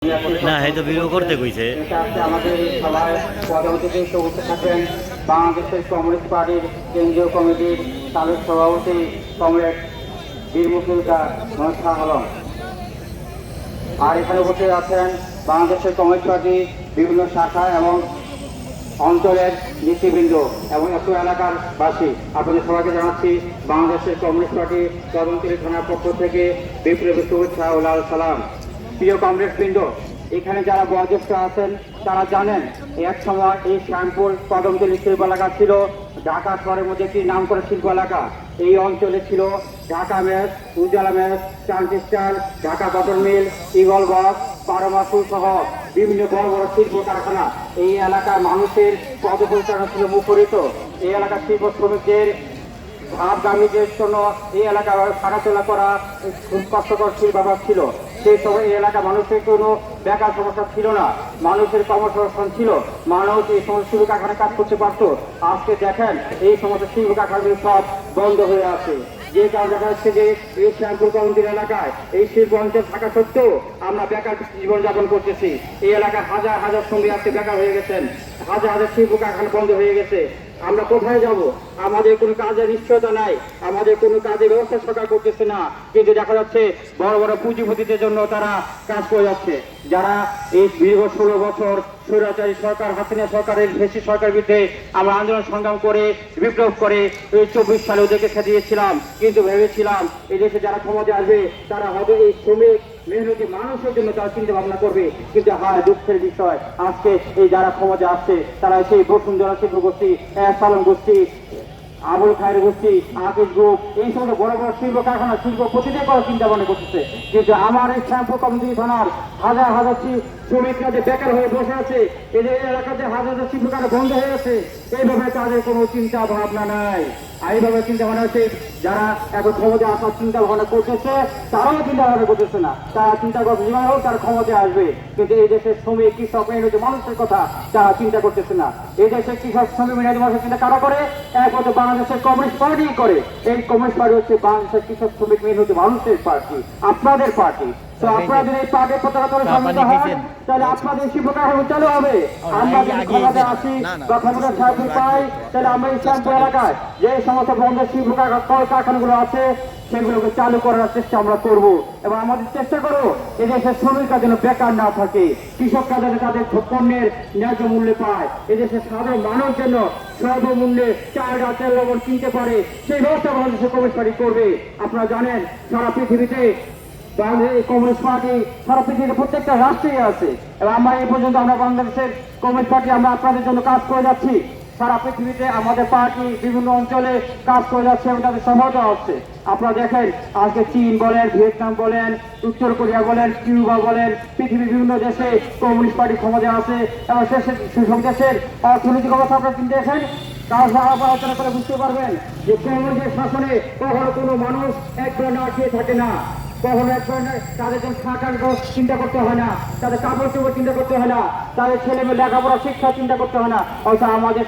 না হয়তো বিরোধ করতে কইছে আমাদের সভায় পরবর্তীতে উপস্থিত থাকবেন বাংলাদেশের কমিউনিস্ট পার্টির কেন্দ্রীয় কমিটির সাবেক সভাপতি কমরেড বীর মুক্তিযোদ্ধা মোহাম্মদ শাহ আলম। আর এখানে উপস্থিত আছেন বাংলাদেশের কমিউনিস্ট পার্টির বিভিন্ন শাখা এবং অঞ্চলের নেতৃবৃন্দ এবং এত এলাকার বাসী। আপনাদের সবাইকে জানাচ্ছি বাংলাদেশের কমিউনিস্ট পার্টি কদমতলী থানার পক্ষ থেকে বিপ্লবী শুভেচ্ছা ও লাল সালাম। প্রিয় কমরেড বৃন্দ, এখানে যারা বয়োজ্যেষ্ঠ আছেন তারা জানেন এক সময় এই শ্যামপুর কদমতলী শিল্প এলাকা ছিল ঢাকা শহরের মধ্যে একটি নাম করে শিল্প এলাকা। এই অঞ্চলে ছিল ঢাকা মেস, উজালা মেস, চান্টিস্টার, ঢাকা বটন মিল, ইগল বক্স, পারমাসুল সহ বিভিন্ন বড় বড় শিল্প কারখানা। এই এলাকার মানুষের পদপরিচালনা ছিল মুখরিত। এই এলাকার শিল্প শ্রমিকদের ভাবগামীদের জন্য এই এলাকা হাঁটাচলা করা খুব কষ্টকর ব্যাপার ছিল। সেই সময় এই এলাকা মানুষের কোনো বেকার সমস্যা ছিল না, মানুষের কর্মসংস্থান ছিল, মানুষ এই সমস্ত শিল্প কারখানায় কাজ করতে পারত। আজকে দেখেন এই সমস্ত শিল্প কারখানাগুলো সব বন্ধ হয়ে আছে। যে কারণে দেখা যাচ্ছে যে এই শ্যামপুর কদমতলী এলাকায় এই শিল্প অঞ্চল থাকা সত্ত্বেও আমরা বেকার জীবনযাপন করতেছি। এই এলাকায় হাজার হাজার শ্রমিক আজকে বেকার হয়ে গেছেন, হাজার হাজার শিল্প কারখানা বন্ধ হয়ে গেছে। আমরা কোথায় যাব? আমাদের কোনো কাজের নিশ্চয়তা নাই, আমাদের কোনো কাজের ব্যবস্থা সরকার করতেছে না। কিন্তু দেখা যাচ্ছে বড় বড় পুঁজিপতিদের জন্য তারা কাজ করে যাচ্ছে। যারা এই দীর্ঘ 16 বছর স্বৈরাচারী সরকার, হাসিনা সরকারের ফ্যাসিস্ট সরকারের বিরুদ্ধে আমরা আন্দোলন সংগ্রাম করে বিপ্লব করে 24 সালে ওদেরকে দিয়েছিলাম, কিন্তু ভেবেছিলাম এই দেশে যারা ক্ষমতা আসবে তারা হবে এই শ্রমিক মেহনতি মানুষের জন্য তারা চিন্তা ভাবনা করবে। কিন্তু হায় দুঃখের বিষয়, আজকে এই যারা ক্ষমতা আসছে তারা সেই বসুন্ধরা শিল্প গোষ্ঠী, সালন গোষ্ঠী, আবুল খায়ের গোষ্ঠী, আকিজ গ্রুপ, এই সমস্ত বড় বড় শিল্প কারখানা শিল্প প্রতিদিন করার চিন্তা ভাবনা করতেছে। কিন্তু আমার এই শ্যামপুর কদমতলী থানার হাজার হাজার শ্রমিকরা যে বেকার হয়ে বসে আছে, এদের এলাকাতে হাজার হাজার শিল্প কারখানা বন্ধ হয়ে আছে, এইভাবে তাদের কোনো চিন্তা ভাবনা নাই। এইভাবে চিন্তা ভাবনা হচ্ছে যারা এখন ক্ষমতা আসার চিন্তা ভাবনা করতেছে তারাও চিন্তা ভাবনা করতেছে না। তারা চিন্তা করছে যেমন হোক তারা ক্ষমতায় আসবে, কিন্তু এই দেশের শ্রমিক কৃষক মেহনতি মানুষের কথা তারা চিন্তা করতেছে না। এই দেশের কৃষক শ্রমিক মেহনতি মানুষের চিন্তা কারা করে? একমাত্র বাংলাদেশের কমিউনিস্ট পার্টি করে। এই কমিউনিস্ট পার্টি হচ্ছে বাংলাদেশের কৃষক শ্রমিক মেহনতি মানুষের পার্টি, আপনাদের পার্টি। তো আপনাদের এই পার্টির পতাকা তলে সম্মিলিত হন, তাহলে আপনাদের শিল্প কারখানা চালু হবে। আমরা যদি ক্ষমতায় আসি বা ক্ষমতা ছাড়তে পাই, তাহলে আমরা এই শ্যামপুর এলাকায় যে সমস্ত বন্ধ শিল্প কারখানাগুলো আছে সেগুলোকে চালু করার চেষ্টা আমরা করব এবং আমাদের চেষ্টা করবো এদেশের শ্রমিকরা যেন বেকার না থাকে, কৃষকরা যেন তাদের পণ্যের ন্যায্য মূল্যে পায়, এদেশের সাধারণ মানুষ যেন সর্বমূল্যে চাল ডাল তেল লবণ কিনতে পারে, সেই ব্যবস্থা বাংলাদেশের কমিউনিস্ট পার্টি করবে। আপনারা জানেন সারা পৃথিবীতে কমিউনিস্ট পার্টি সারা পৃথিবীতে প্রত্যেকটা রাষ্ট্রেই আছে এবং আমরা এই পর্যন্ত আমরা বাংলাদেশের কমিউনিস্ট পার্টি আমরা আপনাদের জন্য কাজ করে যাচ্ছি। সারা পৃথিবীতে আমাদের পার্টি বিভিন্ন অঞ্চলে কাজ করে যাচ্ছে এবং তাদের সফলতা হচ্ছে। আপনারা দেখেন আজকে চীন বলেন, ভিয়েতনাম বলেন, উত্তর কোরিয়া বলেন, কিউবা বলেন, পৃথিবীর বিভিন্ন দেশে কমিউনিস্ট পার্টি ক্ষমতায় আছে এবং সেসব দেশের অর্থনৈতিক অবস্থা আপনারা চিন্তা দেখেন। তার আলোচনা করে বুঝতে পারবেন যে কমিউনিস্টের শাসনে কখনো কোনো মানুষ একবার না খেয়ে থাকে না, কখনো একবার তাদের জন্য থাকার চিন্তা করতে হয় না, তাদের কাপড় চোপড় চিন্তা করতে হয় না, তাদের ছেলে মেয়ে লেখাপড়া শিক্ষা চিন্তা করতে হয় না। হয়তো আমাদের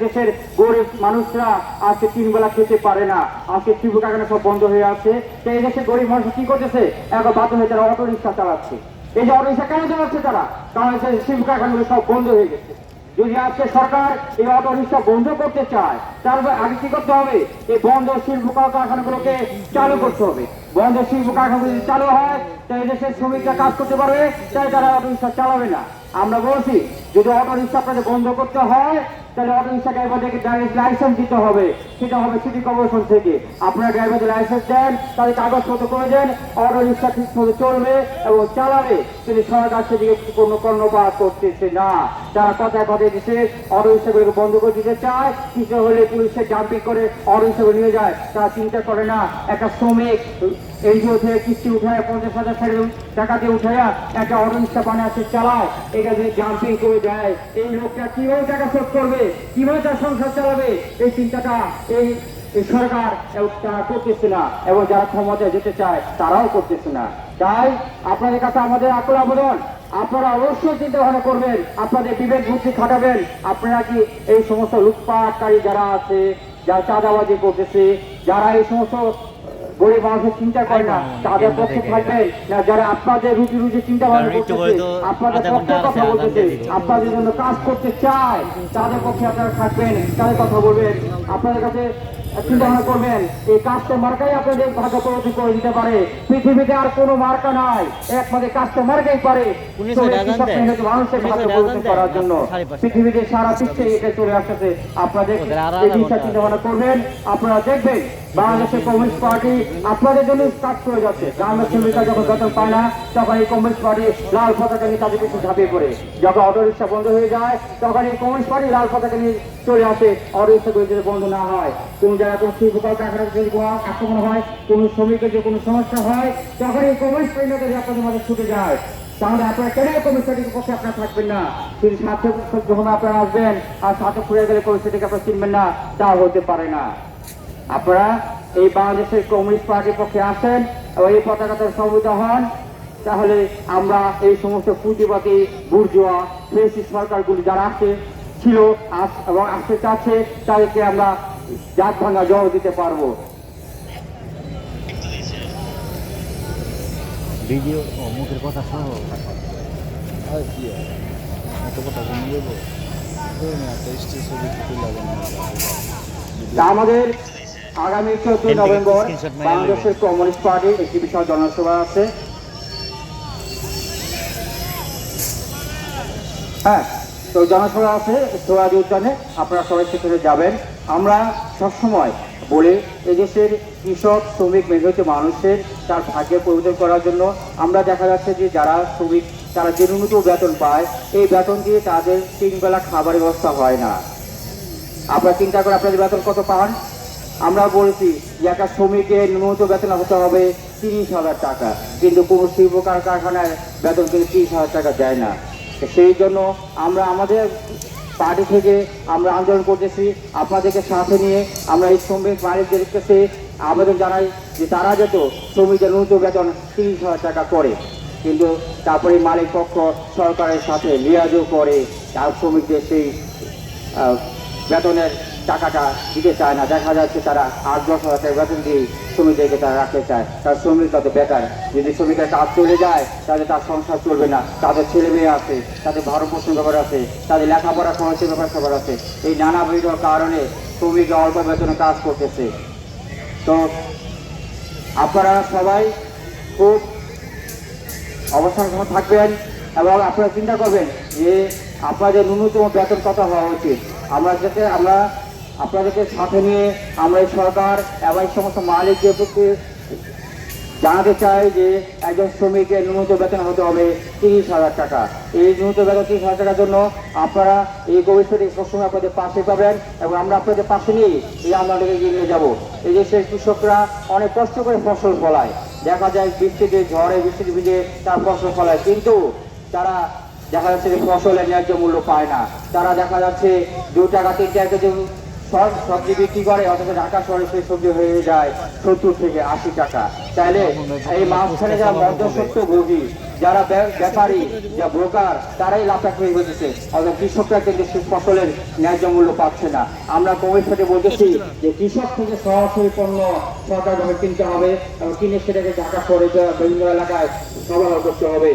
দেশের গরিব মানুষরা আজকে 3 বেলা খেতে পারে না, আজকে শিল্প কারখানা সব বন্ধ হয়ে আছে। তো এই দেশের গরিব মানুষ কি করতেছে? এখন বাধ্য হয়ে তারা অটো রিক্সা চালাচ্ছে। এই যে অটো রিক্সা কেন চালাচ্ছে তারা? কারণ শিল্প কারখানাগুলো সব বন্ধ হয়ে গেছে। যদি আজকে সরকার এই অটো রিক্সা বন্ধ করতে চায় তাহলে আগে কি করতে হবে? এই বন্ধ শিল্প কারখানাগুলোকে চালু করতে হবে। বন্ধ শিল্প কারখানাগুলো যদি চালু হয় তাই দেশের শ্রমিকরা কাজ করতে পারবে, তাই তারা অটো রিক্সা চালাবে না। আমরা বলছি যদি অটো রিক্সা আপনাদের বন্ধ করতে হয় তাহলে অটো রিক্সা ড্রাইভারদেরকে লাইসেন্স দিতে হবে, সেটা হবে সিটি কর্পোরেশন থেকে। আপনারা ড্রাইভারদের লাইসেন্স দেন, তাদের কাগজপত্র করে দেন, অটো রিক্সা ঠিক মতো চলবে এবং চালাবে। কিন্তু সরকার সেদিকে কোনো কর্ণপাত করতেছে না। যারা কথায় কথায় দেশে অটো রিক্সাগুলোকে বন্ধ করে দিতে চায়, কিছু হলে পুলিশের জাম্পিং করে অটো রিক্সাগুলো নিয়ে যায়, তারা চিন্তা করে না একটা শ্রমিক এনজিও থেকে কিস্তি উঠায় 50,000 টাকা দিয়ে উঠাইয়া একটা অটো রিক্সা বানাতে চালায়, এটা যদি জাম্পিং করে যায় এই লোকটা কিভাবে টাকা শোধ করবে, কিভাবে তার সংসার চালাবে? এই চিন্তাটা এই সরকার তারা করতেছে না এবং যারা ক্ষমতায় যেতে চায় তারাও করতেছে না। তাই আপনাদের কাছে আমাদের আকুল আবেদন, আপনারা অবশ্যই চিন্তা ভাবনা করবেন, আপনাদের বিবেক বুদ্ধি খাটাবেন। আপনারা কি এই সমস্ত লুটপাটকারী যারা আছে, যারা চাঁদাবাজি করতেছে, যারা এই সমস্ত গরিব মানুষের চিন্তা করে না, তাদের পক্ষে থাকবেন না যারা আপনাদের রুজি রুজি চিন্তা ভাবনা করতেছে, আপনাদের পক্ষে কথা বলতেছে, আপনাদের জন্য কাজ করতে চায়, তাদের পক্ষে আপনারা থাকবেন, তাদের কথা বলবেন, আপনাদের কাছে চিন্তা ভাবনা করবেন। এই কাজটা মার্কাই আপনাদের ভাগ্য পরিবর্তন করে দিতে পারে। পৃথিবীতে আর কোনো মার্কা নাই, একমাত্র কাজটা মার্কাই পারে মানুষের ভাগ্য পরিবর্তন করার জন্য। পৃথিবীতে সারা বিশ্বে এটা চলে আসতেছে। আপনাদের এই জিনিসটা চিন্তা ভাবনা করবেন, আপনারা দেখবেন বাংলাদেশের কমিউনিস্ট পার্টি আপনাদের জন্য কাজ করে যাচ্ছে। গ্রামের শ্রমিকরা যখন বেতন পায় না, তখন এই কমিউনিস্ট পার্টি লাল পতাকা নিয়ে তাদের পিছনে ঝাঁপিয়ে পড়ে। যখন অটো রিক্সা বন্ধ হয়ে যায়, তখন এই কমিউনিস্ট পার্টি লাল পতাকা নিয়ে চলে আসে। অটো রিক্সা করে যদি বন্ধ না হয়, কোন জায়গায় কোন শিল্প কলকারখানায় যদি কোনো আক্রমণ হয়, কোন শ্রমিকের যে কোনো সমস্যা হয়, তখন এই কমিউনিস্ট পার্টি আপনাদের মাঝে ছুটে যায়। তাহলে আপনারা কেন কমিউনিস্ট পার্টির পক্ষে আপনারা থাকবেন না? যদি সার্থক যখন আপনারা আসবেন আর সার্থক ফুরে গেলে কমিউনিস্ট পার্টিকে আপনারা চিনবেন না, তা হতে পারে না। আপনারা এই বাংলাদেশের কমিউনিস্ট পার্টির পক্ষে আসেন এবং এই পতাকাতে সমবেত হন, তাহলে আমরা এই সমস্ত পুঁজিবাদী বুর্জোয়া ফ্যাসিস্ট সরকারগুলি যারা আসছে ছিল এবং আসতে চাচ্ছে, তাদেরকে আমরা জাত ভাঙা জবাব দিতে পারবো। ভিডিও মুখের কথা সহ আর কি এত কথা বলে দেবো তা আমাদের আগামী 14 নভেম্বর বাংলাদেশের কমিউনিস্ট পার্টির একটি বিশাল জনসভা আছে। হ্যাঁ, তো জনসভা আছে সোহাদি উদ্যানে, আপনারা সবাই সেখানে যাবেন। আমরা সবসময় বলি এদেশের কৃষক শ্রমিক মেহনতি মানুষের তার ভাগ্যে পরিবর্তন করার জন্য আমরা দেখা যাচ্ছে যে যারা শ্রমিক তারা যে ন্যূনতম বেতন পায়, এই বেতন দিয়ে তাদের 3 বেলা খাবারের ব্যবস্থা হয় না। আপনারা চিন্তা করে আপনাদের বেতন কত পান? আমরা বলছি যে একটা শ্রমিকের ন্যূনতম বেতন হতে হবে 30,000 টাকা, কিন্তু কোনো শিল্প কারখানায় বেতন কিন্তু 30,000 টাকা দেয় না। সেই জন্য আমরা আমাদের পার্টি থেকে আমরা আন্দোলন করতেছি, আপনাদেরকে সাথে নিয়ে আমরা এই শ্রমিক মালিকদের কাছে আবেদন জানাই যে তারা যত শ্রমিকদের ন্যূনতম বেতন 30,000 টাকা করে, কিন্তু তারপরে মালিক পক্ষ সরকারের সাথে লিয়াজও করে তার শ্রমিকদের সেই বেতনের টাকাটা দিতে চায় না। দেখা যাচ্ছে তারা 8-10,000 টাকা বেতন দিয়ে শ্রমিকদেরকে তারা রাখতে চায়। তার শ্রমিক তত বেকার, যদি শ্রমিকের কাজ চলে যায় তাহলে তার সংসার চলবে না, তাদের ছেলে মেয়ে আছে, তাদের ভারত পোষণ ব্যাপার আছে, তাদের লেখাপড়া খরচের ব্যাপার আছে। এই নানাবিধ কারণে শ্রমিকরা অল্প বেতনে কাজ করতেছে। তো আপনারা সবাই খুব অবস্থান থাকবেন এবং আপনারা চিন্তা করবেন যে আপনাদের ন্যূনতম বেতন কত হওয়া উচিত। আমরা আপনাদেরকে সাথে নিয়ে আমরা এই সরকার এবং এই সমস্ত মালিকদের প্রতি জানাতে চাই যে একজন শ্রমিকের ন্যূনতম বেতন হতে হবে 30,000 টাকা। এই ন্যূনতম বেতন 30,000 টাকার জন্য আপনারা এই ভবিষ্যতে সবসময় আপনাদের পাশে পাবেন এবং আমরা আপনাদের পাশে নিয়ে এই আন্দোলনকে এগিয়ে নিয়ে যাবো। এই দেশের কৃষকরা অনেক কষ্ট করে ফসল ফলায়, দেখা যায় বৃষ্টিতে ঝড়ে বৃষ্টিতে ভিজে তার ফসল ফলায়, কিন্তু তারা দেখা যাচ্ছে যে ফসলের ন্যায্য মূল্য পায় না। তারা দেখা যাচ্ছে 2 টাকা 3 টাকা কেজি সবজি বিক্রি করে, অথচ ঢাকা শহরে সেই সবজি হয়ে যায় 70 থেকে 80 টাকা। তাইলে এই মাঝখানে যারা মধ্যস্বত্ব ভোগী, যারা ব্যাপারী, যা ব্রোকার, তারাই লাফাক হয়ে গেছে, অথচ কৃষকরা কিন্তু ফসলের ন্যায্য মূল্য পাচ্ছে না। আমরা কমিউনিস্ট পার্টি বলতেছি যে কৃষক থেকে সরাসরি পণ্য সরকার কিনতে হবে এবং কিনে সেটাকে ঢাকা শহরে বিভিন্ন এলাকায় সরবরাহ করতে হবে।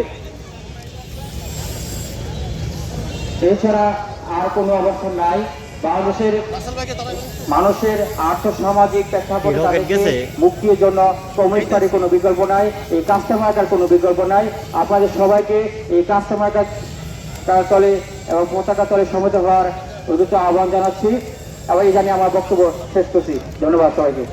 এছাড়া আর কোনো অবস্থান নাই। বাংলাদেশের মানুষের আর্থসামাজিক প্রেক্ষাপটে মুক্তির জন্য কমিউনিস্ট পার্টির কোনো বিকল্প নাই, এই কাস্টমার্কার কোনো বিকল্প নাই। আপনাদের সবাইকে এই কাস্টমার্কার তলে এবং পতাকা তলে সমবেত হওয়ার উদ্দেশ্যে আহ্বান জানাচ্ছি এবং এই জানিয়ে আমার বক্তব্য শেষ করছি। ধন্যবাদ সবাইকে।